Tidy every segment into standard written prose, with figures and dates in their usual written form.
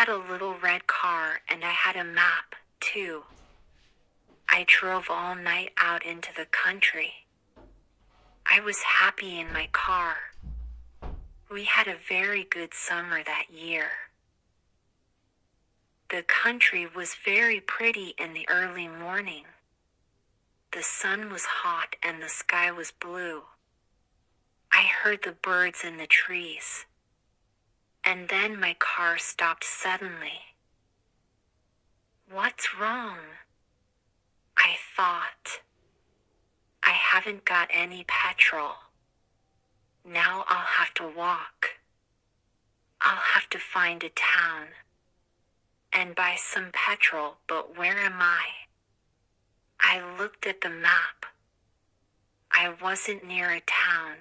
had a little red car and I had a map, too. I drove all night out into the country. I was happy in my car. We had a very good summer that year. The country was very pretty in the early morning. The sun was hot and the sky was blue. I heard the birds in the trees. And then my car stopped suddenly. What's wrong? I thought. I haven't got any petrol. Now I'll have to walk. I'll have to find a town and buy some petrol, but where am I? I looked at the map. I wasn't near a town.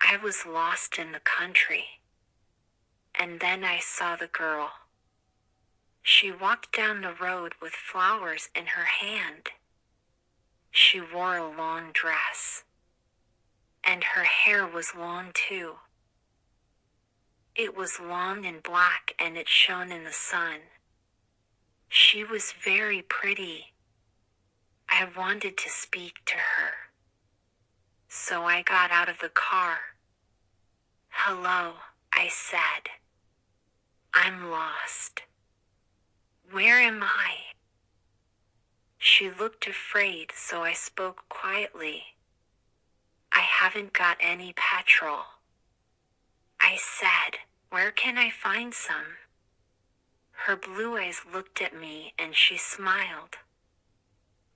I was lost in the country. And then I saw the girl. She walked down the road with flowers in her hand. She wore a long dress. And her hair was long too. It was long and black and it shone in the sun. She was very pretty. I wanted to speak to her. So I got out of the car. Hello, I said. I'm lost. Where am I? She looked afraid, so I spoke quietly. I haven't got any petrol. I said, where can I find some? Her blue eyes looked at me and she smiled.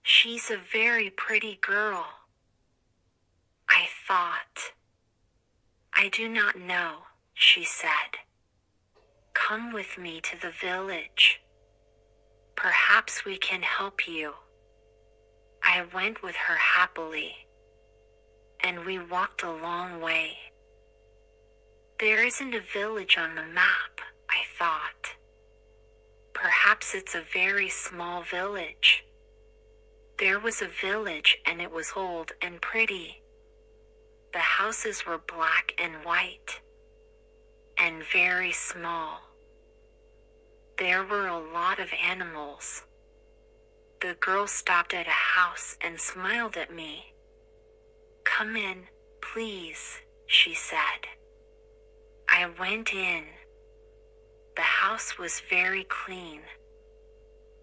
She's a very pretty girl. I thought. I do not know, she said. Come with me to the village. Perhaps we can help you. I went with her happily. And we walked a long way. There isn't a village on the map, I thought. Perhaps it's a very small village. There was a village and it was old and pretty. The houses were black and white. And very small. There were a lot of animals. The girl stopped at a house and smiled at me. Come in, please, she said. I went in. The house was very clean.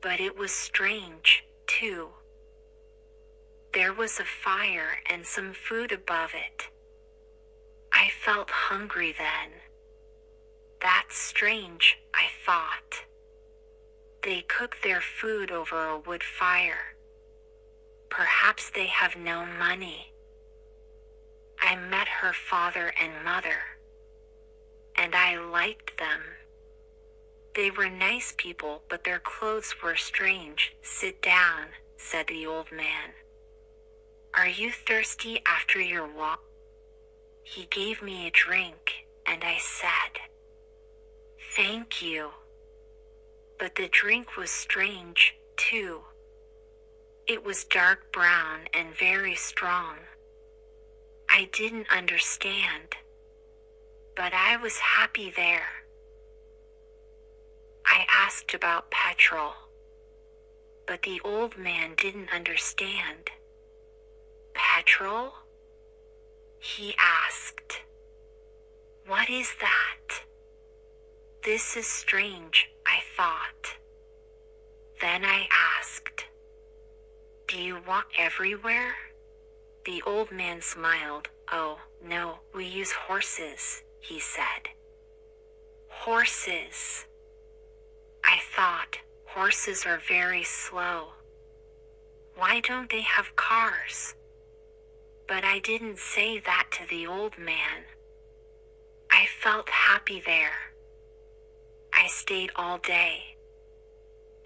But it was strange, too. There was a fire and some food above it. I felt hungry then. That's strange, I thought. They cook their food over a wood fire. Perhaps they have no money. I met her father and mother. And I liked them. They were nice people, but their clothes were strange. Sit down, said the old man. Are you thirsty after your walk? He gave me a drink, and I said, thank you. But the drink was strange, too. It was dark brown and very strong. I didn't understand. But I was happy there. I asked about petrol. But the old man didn't understand. Petrol? He asked. What is that? This is strange, I thought. Then I asked, do you walk everywhere? The old man smiled. Oh, no, we use horses, he said. Horses. I thought, horses are very slow. Why don't they have cars? But I didn't say that to the old man. I felt happy there. I stayed all day.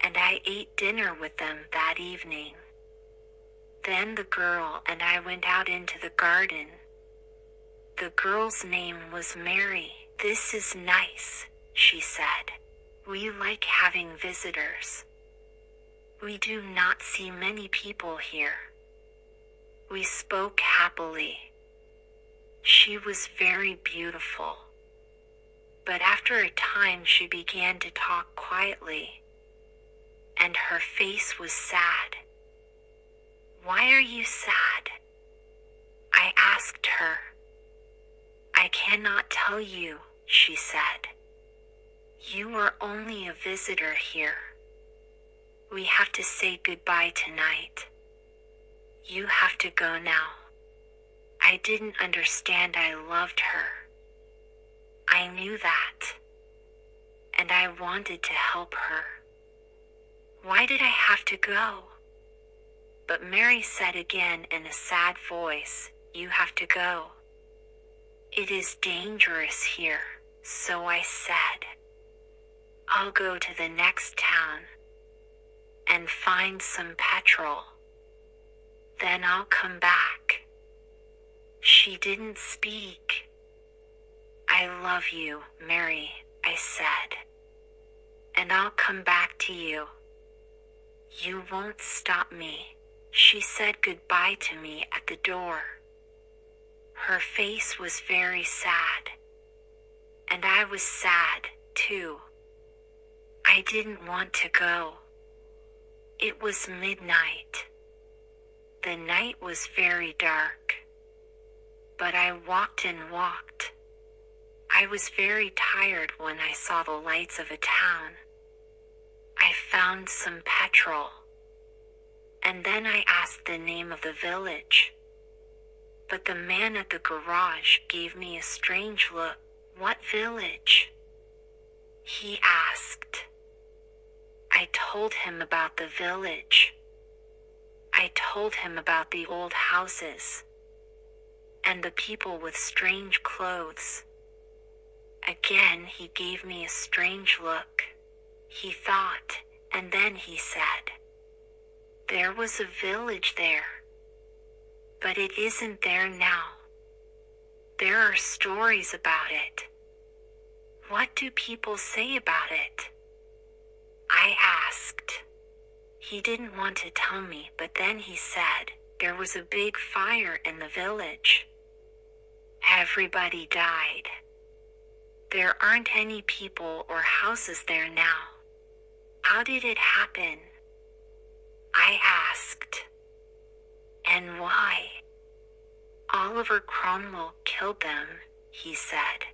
And I ate dinner with them that evening. Then the girl and I went out into the garden. The girl's name was Mary. This is nice, she said. We like having visitors. We do not see many people here. We spoke happily. She was very beautiful. But after a time she began to talk quietly, and her face was sad. "Why are you sad?" I asked her. "I cannot tell you," she said. "You are only a visitor here. We have to say goodbye tonight. You have to go now." I didn't understand I loved her. I knew that. And I wanted to help her. Why did I have to go? But Mary said again in a sad voice, "You have to go. It is dangerous here," so I said, "I'll go to the next town and find some petrol. Then I'll come back." She didn't speak. "I love you, Mary," I said, "and I'll come back to you. You won't stop me." She said goodbye to me at the door. Her face was very sad, and I was sad, too. I didn't want to go. It was midnight. The night was very dark. But I walked and walked. I was very tired when I saw the lights of a town. I found some petrol. And then I asked the name of the village. But the man at the garage gave me a strange look. "What village?" he asked. I told him about the village. I told him about the old houses and the people with strange clothes. Again he gave me a strange look. He thought, and then he said, "There was a village there. But it isn't there now. There are stories about it." "What do people say about it?" I asked. He didn't want to tell me, but then he said, "There was a big fire in the village. Everybody died. There aren't any people or houses there now. How did it happen?" I asked. "And why?" "Oliver Cromwell killed them," he said.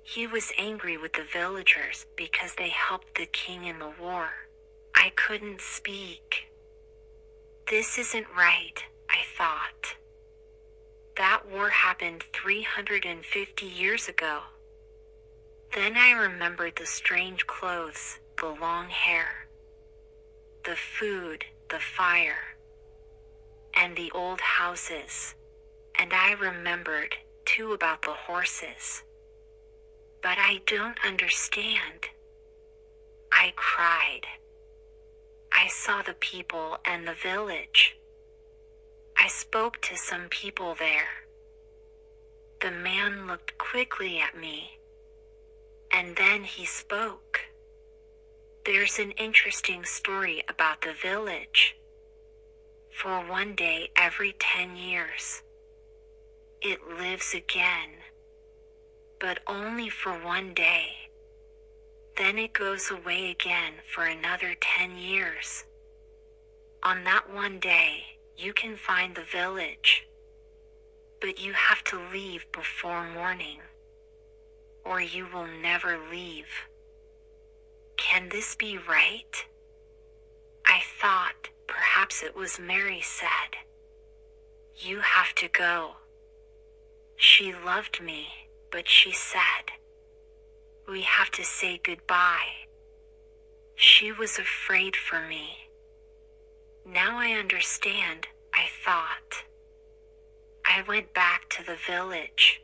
He was angry with the villagers because they helped the king in the war. I couldn't speak. This isn't right, I thought. That war happened 350 years ago. Then I remembered the strange clothes, the long hair, the food, the fire, and the old houses. And I remembered, too, about the horses. But I don't understand. I cried. I saw the people and the village. I spoke to some people there. The man looked quickly at me, and then he spoke. "There's an interesting story about the village. For one day every 10 years, it lives again, but only for one day. Then it goes away again for another 10 years. On that one day, you can find the village, but you have to leave before morning, or you will never leave. Can this be right?" I thought perhaps it was Mary said, "You have to go." She loved me, but she said, "We have to say goodbye." She was afraid for me. Now I understand, I thought. I went back to the village,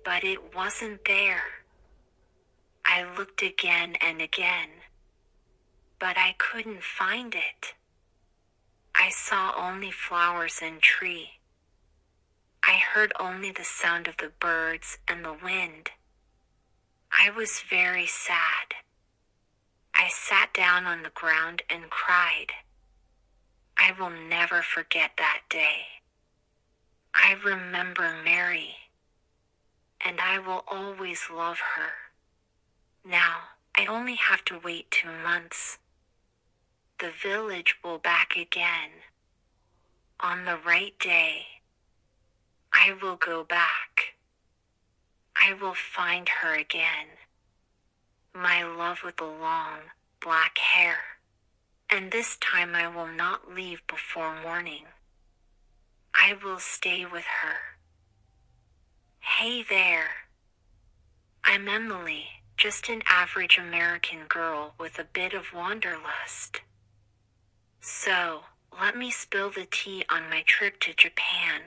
but it wasn't there. I looked again and again, but I couldn't find it. I saw only flowers and tree. I heard only the sound of the birds and the wind. I was very sad. I sat down on the ground and cried. I will never forget that day. I remember Mary, and I will always love her. Now, I only have to wait 2 months. The village will back again. On the right day, I will go back. I will find her again. My love with the long, black hair. And this time I will not leave before morning. I will stay with her. Hey there. I'm Emily, just an average American girl with a bit of wanderlust. So, let me spill the tea on my trip to Japan.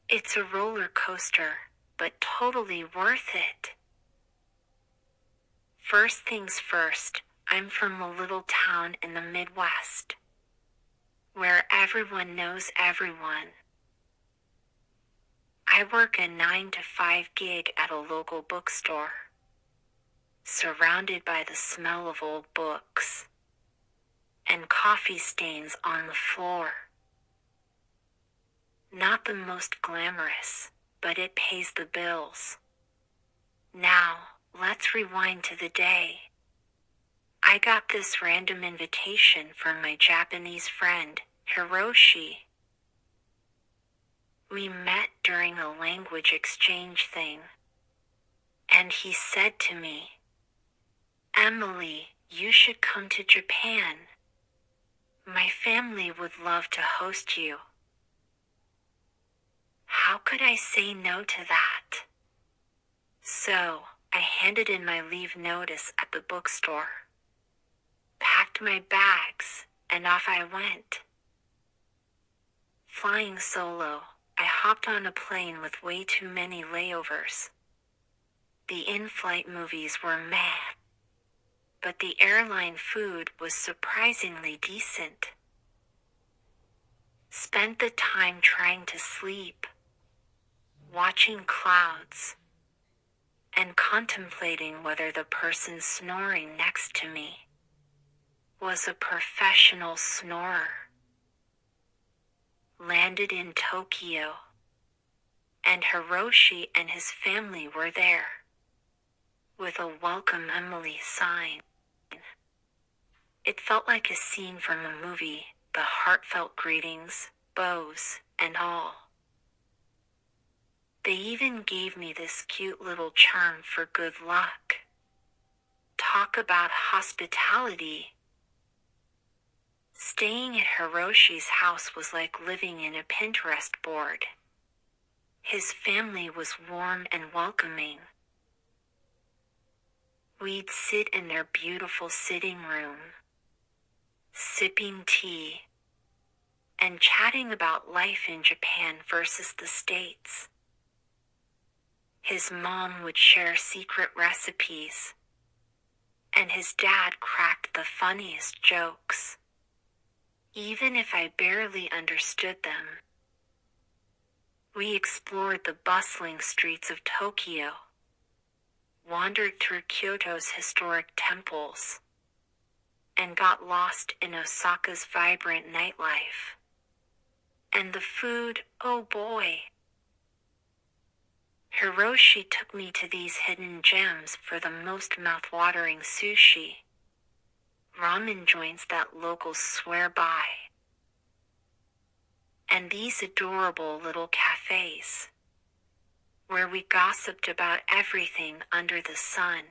It's a roller coaster, but totally worth it. First things first, I'm from a little town in the Midwest, where everyone knows everyone. I work a 9 to 5 gig at a local bookstore, surrounded by the smell of old books and coffee stains on the floor. Not the most glamorous, but it pays the bills. Now, let's rewind to the day. I got this random invitation from my Japanese friend, Hiroshi. We met during a language exchange thing, and he said to me, "Emily, you should come to Japan. My family would love to host you." How could I say no to that? So, I handed in my leave notice at the bookstore, packed my bags, and off I went. Flying solo, I hopped on a plane with way too many layovers. The in-flight movies were meh, but the airline food was surprisingly decent. Spent the time trying to sleep, watching clouds, and contemplating whether the person snoring next to me was a professional snorer. Landed in Tokyo, and Hiroshi and his family were there, with a "Welcome Emily" sign. It felt like a scene from a movie, the heartfelt greetings, bows, and all. They even gave me this cute little charm for good luck. Talk about hospitality. Staying at Hiroshi's house was like living in a Pinterest board. His family was warm and welcoming. We'd sit in their beautiful sitting room, sipping tea, and chatting about life in Japan versus the States. His mom would share secret recipes, and his dad cracked the funniest jokes, even if I barely understood them. We explored the bustling streets of Tokyo, wandered through Kyoto's historic temples, and got lost in Osaka's vibrant nightlife. And the food, oh boy. Hiroshi took me to these hidden gems for the most mouth-watering sushi, ramen joints that locals swear by, and these adorable little cafes, where we gossiped about everything under the sun.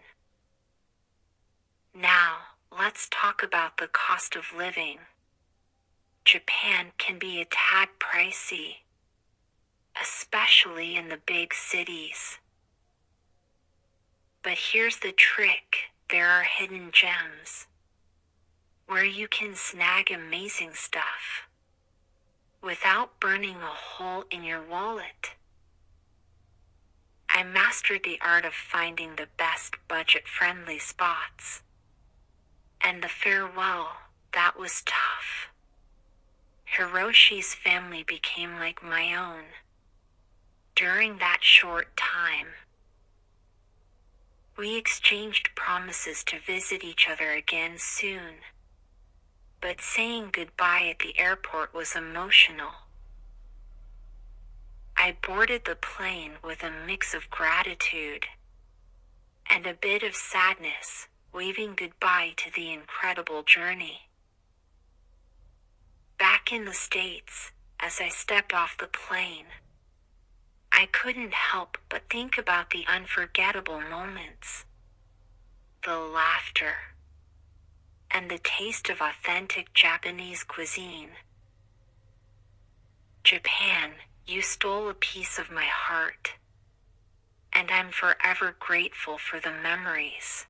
Now, let's talk about the cost of living. Japan can be a tad pricey, especially in the big cities. But here's the trick, there are hidden gems, where you can snag amazing stuff, without burning a hole in your wallet. I mastered the art of finding the best budget-friendly spots. And the farewell, that was tough. Hiroshi's family became like my own during that short time. We exchanged promises to visit each other again soon, but saying goodbye at the airport was emotional. I boarded the plane with a mix of gratitude and a bit of sadness, waving goodbye to the incredible journey. Back in the States, as I stepped off the plane, I couldn't help but think about the unforgettable moments, the laughter, and the taste of authentic Japanese cuisine. Japan, you stole a piece of my heart, and I'm forever grateful for the memories,